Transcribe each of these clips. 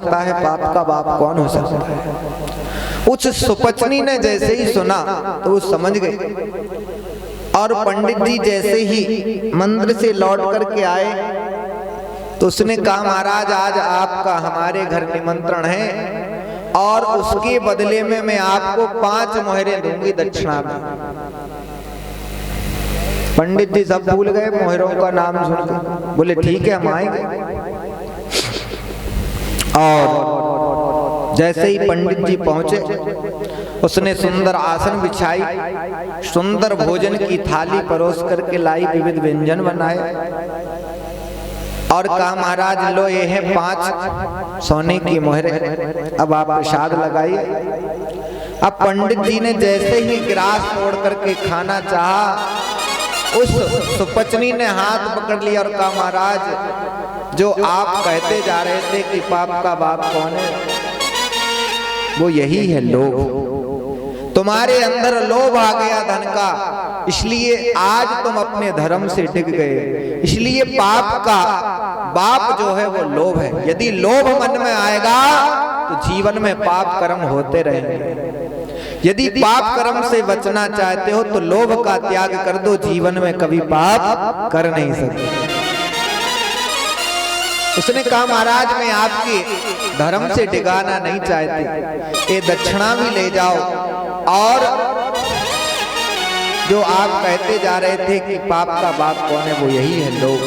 सकता है, पाप का बाप कौन हो सकता है। उस सुपत्नी ने जैसे ही सुना तो वो समझ गई, और पंडित जी जैसे ही मंदिर से लौट करके आए तो उसने कहा, महाराज आज आपका हमारे घर निमंत्रण है और उसके बदले में मैं आपको 5 मोहरें दूंगी दक्षिणा में। पंडित जी सब भूल गए मोहरों का नाम सुनकर, बोले ठीक है हम आएंगे। और जैसे ही पंडित जी पहुंचे उसने सुंदर आसन बिछाई, सुंदर भोजन की थाली परोस करके लाई, विविध व्यंजन बनाए और कहा, महाराज लो ये है 5 सोने की मोहरें, अब आप प्रसाद लगाइए। अब पंडित जी ने जैसे ही गिलास तोड़ करके खाना चाहा, उस सुपत्नी ने हाथ पकड़ लिया और कहा, महाराज जो आप कहते जा रहे थे कि पाप का बाप कौन है, वो यही है लोभ। तुम्हारे अंदर लोभ आ गया धन का, इसलिए आज तुम अपने धर्म से डिग गए। इसलिए पाप का बाप जो है वो लोभ है। यदि लोभ मन में आएगा तो जीवन में पाप कर्म होते रहेंगे। यदि पाप कर्म से बचना चाहते हो तो लोभ का त्याग कर दो, जीवन में कभी पाप कर नहीं सकते। उसने कहा, महाराज मैं आपके धर्म से डिगाना नहीं चाहती, ये दक्षिणा भी ले जाओ, और जो आप कहते जा रहे थे कि पाप का बाप कौन है, वो यही है लोभ।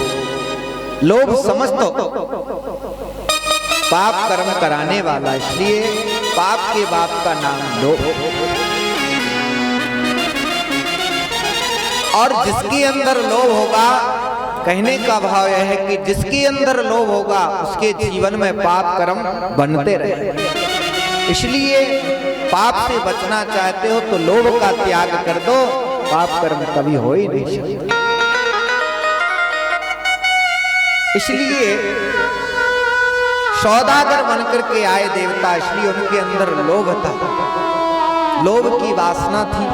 लोभ समझ तो पाप कर्म कराने वाला, इसलिए पाप के बाप का नाम लोभ। और जिसके अंदर लोभ होगा, कहने का भाव यह है कि जिसके अंदर लोभ होगा उसके जीवन में पाप कर्म बनते रहे। इसलिए पाप से बचना चाहते हो तो लोभ का त्याग कर दो, पाप कर्म कभी हो ही नहीं सकता। इसलिए सौदागर बनकर के आए देवता, इसलिए उनके अंदर लोभ था, लोभ की वासना थी।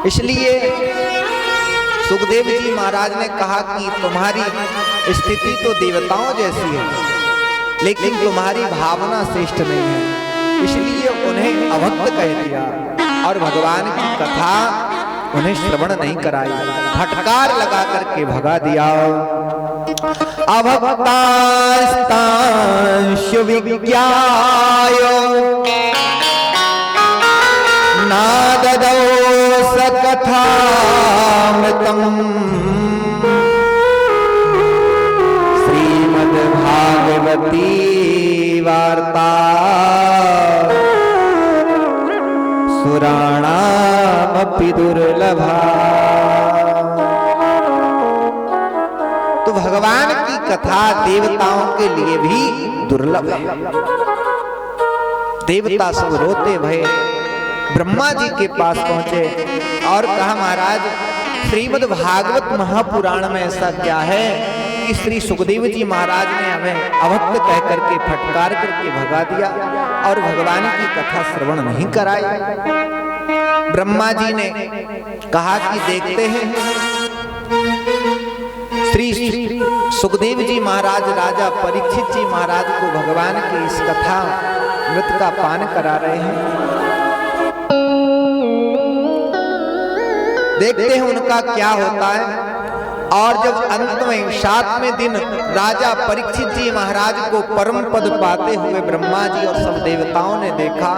इसलिए सुखदेव जी महाराज ने कहा कि तुम्हारी स्थिति तो देवताओं जैसी है, लेकिन तुम्हारी भावना श्रेष्ठ नहीं है, इसलिए उन्हें अभक्त कह दिया और भगवान की कथा उन्हें श्रवण नहीं कराई, फटकार लगा करके भगा दिया। अभक्तांश विज्ञाय नाददौ सकथामृतम् श्रीमद्भागवती वार्ता सुराणामपि दुर्लभा। तो भगवान की कथा देवताओं के लिए भी दुर्लभ है। देवता सब रोते भये ब्रह्मा जी के पास पहुंचे और कहा, महाराज श्रीमद् भागवत महापुराण में ऐसा क्या है कि श्री सुखदेव जी महाराज ने हमें अभक्त कह करके फटकार करके भगा दिया और भगवान की कथा श्रवण नहीं कराई। ब्रह्मा जी ने कहा कि देखते हैं। श्री सुखदेव जी महाराज राजा परीक्षित जी महाराज को भगवान की इस कथा मृत का पान करा रहे हैं। देखते हैं उनका क्या होता है। और जब अंत में 7वें दिन राजा परीक्षित जी महाराज को परम पद पाते हुए ब्रह्मा जी और सब देवताओं ने देखा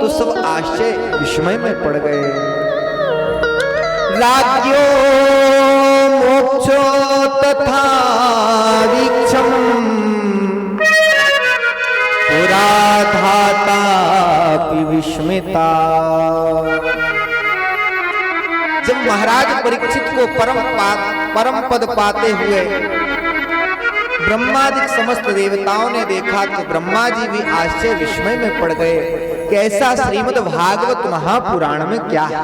तो सब आश्चर्य विस्मय में पड़ गए। राज्यो मोक्षो तथा वीक्षम पुराधाता विस्मिता। जब महाराज परीक्षित को परम पद पाते हुए ब्रह्मा जी समस्त देवताओं ने देखा तो ब्रह्मा जी भी आश्चर्य विस्मय में पड़ गए कि ऐसा श्रीमद् भागवत महापुराण में क्या है।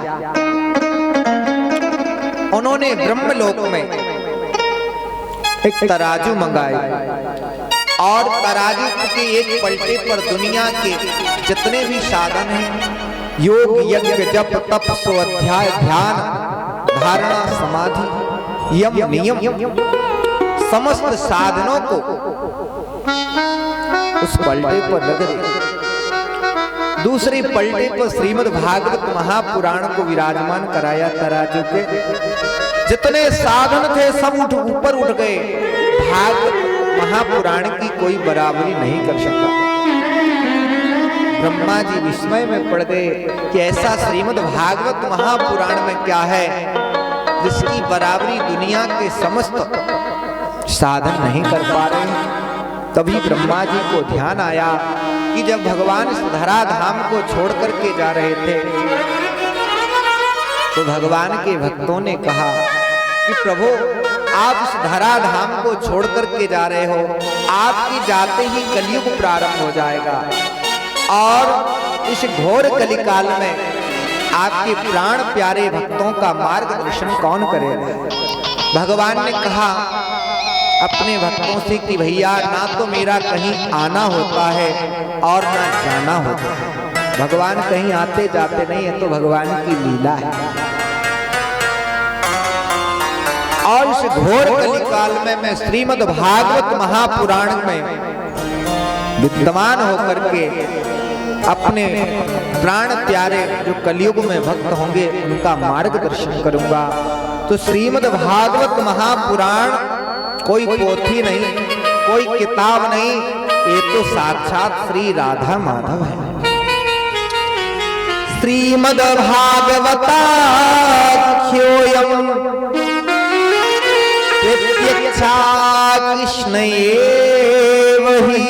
उन्होंने ब्रह्मलोक में एक तराजू मंगाई और तराजू के एक पलटे पर दुनिया के जितने भी साधन हैं, योग यज्ञ जप तप स्वाध्याय ध्यान धारणा समाधि यम नियम समस्त साधनों को उस पलटे पर लग रही। दूसरी पलटे पर श्रीमद् भागवत महापुराण को विराजमान कराया तराजू के। जितने साधन थे सब ऊपर उठ गए, भागवत महापुराण की कोई बराबरी नहीं कर सका। ब्रह्मा जी विस्मय में पड़ गए कि ऐसा श्रीमद् भागवत महापुराण में क्या है जिसकी बराबरी दुनिया के समस्त साधन नहीं कर पा रहे। तभी ब्रह्मा जी को ध्यान आया कि जब भगवान इस धराधाम को छोड़ करके जा रहे थे तो भगवान के भक्तों ने कहा कि प्रभु आप इस धराधाम को छोड़ करके जा रहे हो, आपकी जाते ही कलयुग प्रारंभ हो जाएगा और इस घोर कलिकाल में आपके प्राण प्यारे भक्तों का मार्गदर्शन कौन करेगा। भगवान ने कहा अपने भक्तों से कि भैया ना तो मेरा कहीं आना होता है और ना जाना होता है। भगवान कहीं आते जाते नहीं है, तो भगवान की लीला है। और इस घोर कलिकाल में मैं श्रीमद् भागवत महापुराण में विद्यमान होकर के अपने प्राण प्यारे जो कलयुग में भक्त होंगे उनका मार्गदर्शन करूंगा। तो श्रीमद् भागवत महापुराण कोई पोथी नहीं, कोई किताब नहीं, ये तो साक्षात श्री राधा माधव है। श्रीमद् भागवताख्योऽयं प्रत्यक्षा कृष्ण एव हि।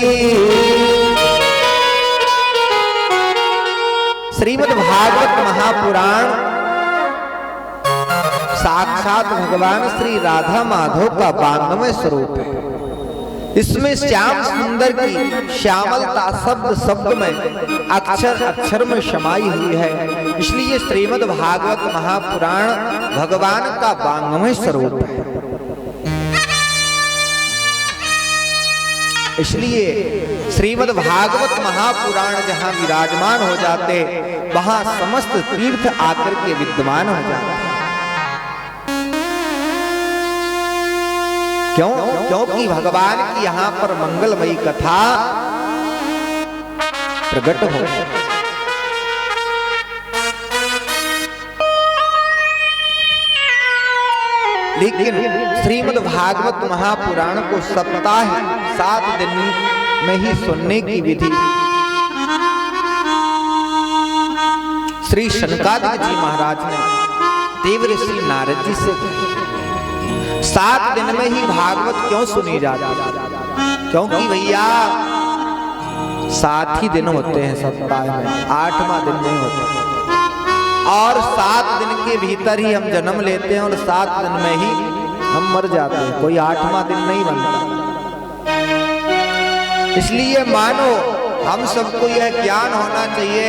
श्रीमद् भागवत महापुराण साक्षात भगवान श्री राधा माधव का 92वें स्वरूप है। इसमें श्याम सुंदर की श्यामलता शब्द शब्द में अक्षर अक्षर में समाई हुई है। इसलिए श्रीमद् भागवत महापुराण भगवान का 92वें स्वरूप है। इसलिए श्रीमद् भागवत महापुराण जहां विराजमान हो जाते वहां समस्त तीर्थ आकर के विद्यमान हो जाते। क्यों? क्योंकि भगवान की यहाँ पर मंगलमयी कथा प्रकट हो। लेकिन श्रीमद् भागवत महापुराण को सप्ताह 7 दिन में ही सुनने की विधि श्री शनकादिक जी महाराज ने देवर्षि नारद जी से 7 दिन में ही भागवत क्यों सुनी जाती है? क्योंकि भैया 7 ही दिन होते हैं सप्ताह में, 8वां दिन नहीं होता। और 7 दिन के भीतर ही हम जन्म लेते हैं और 7 दिन में ही हम मर जाते हैं, कोई 8वां दिन नहीं बनता। इसलिए मानो हम सबको यह ज्ञान होना चाहिए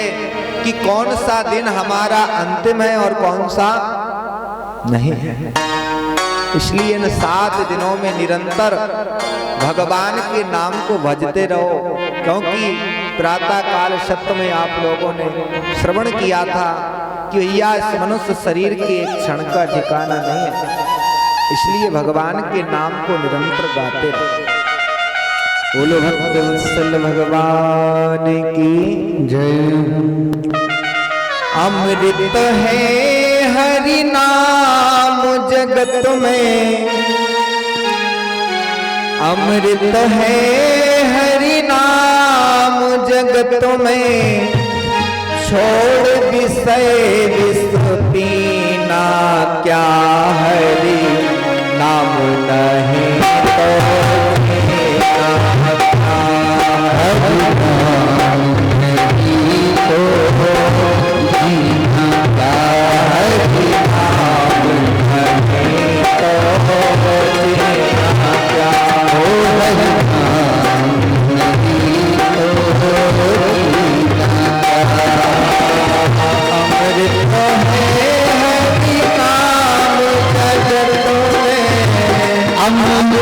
कि कौन सा दिन हमारा अंतिम है और कौन सा नहीं है। इसलिए इन 7 दिनों में निरंतर भगवान के नाम को भजते रहो। क्योंकि प्रातः काल सत्य में आप लोगों ने श्रवण किया था कि भैया इस मनुष्य शरीर के एक क्षण का ठिकाना नहीं है। इसलिए भगवान के नाम को निरंतर गाते रहो। बोलो भक्तवत्सल भगवान की जय। अमृत है हरि नाम जगत में, अमृत है हरि नाम जगत में, छोड़ विषय विश्व पीना क्या हरि नाम नहीं अमृत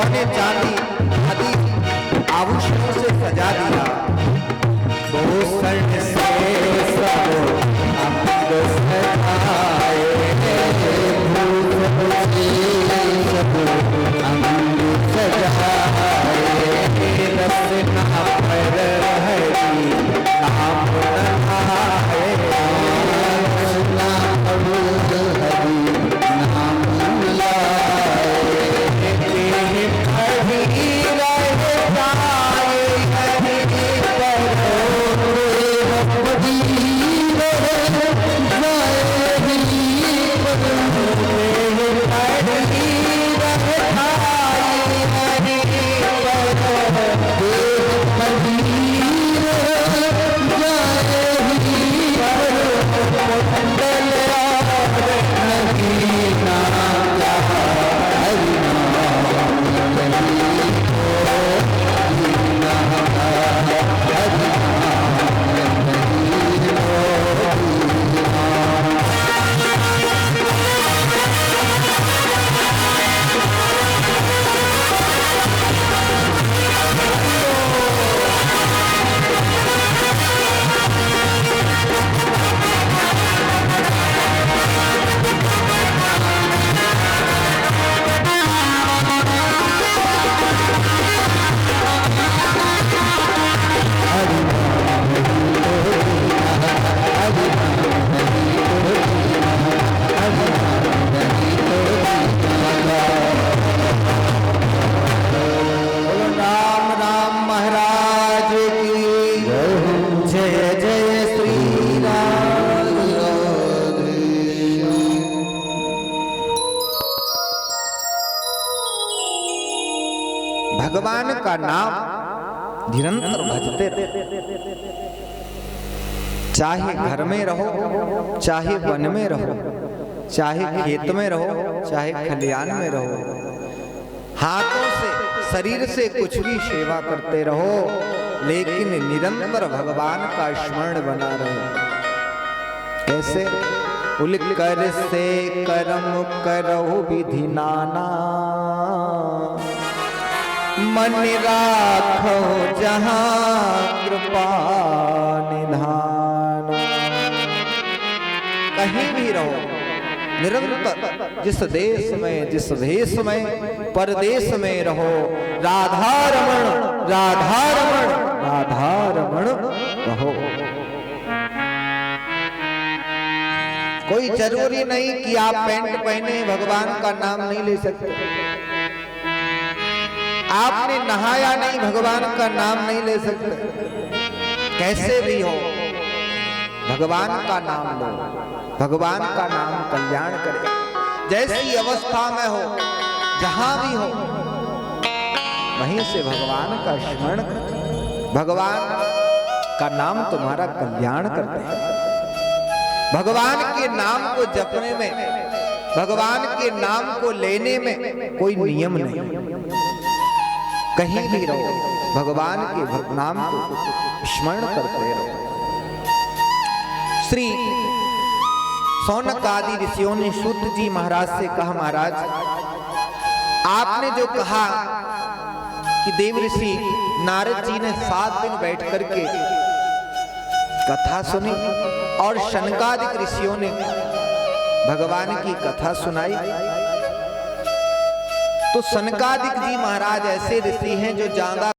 सोने चांदी आदि आभूषणों से सजा दिया। भूषण से सब अंग सजाए, भूषण से सब अंग सजाए, रसना पर हरि नाम रहाए, रसना पर हरि नाम लाए, हरि रह जाए, हरि भगवान का नाम निरंतर भजते रहो। चाहे घर में रहो, चाहे वन में रहो, चाहे खेत में रहो, चाहे खलियान में रहो, हाथों से शरीर से कुछ भी सेवा करते रहो, लेकिन निरंतर भगवान का स्मरण बना रहो। कैसे? उल कर से कर्म करो विधि नाना, मन राखो जहां कृपा निधान। कहीं भी रहो, निरंतर जिस देश में, जिस भेष में, परदेश में रहो, राधा रमण राधा रमण राधा रमण रहो। कोई जरूरी नहीं कि आप पैंट पहने भगवान का नाम नहीं ले सकते। आपने नहाया नहीं, भगवान का नाम नहीं ले सकते। कैसे भी हो, भगवान का नाम लो। भगवान का नाम कल्याण करे। जैसी अवस्था में हो, जहां भी हो, वहीं से भगवान का स्मरण करो। भगवान का नाम तुम्हारा कल्याण करते हैं। भगवान के नाम को जपने में, भगवान के नाम को लेने में कोई नियम नहीं। कहीं भी रहो, भगवान के नाम को स्मरण करते रहो। श्री सौनक आदि ऋषियों ने सूत जी महाराज से कहा, महाराज आपने जो कहा कि देव ऋषि नारद जी ने 7 दिन बैठ करके कथा सुनी और शनकादिक ऋषियों ने भगवान की कथा सुनाई, तो सनकादिक जी महाराज ऐसे ऋषि हैं जो ज्यादा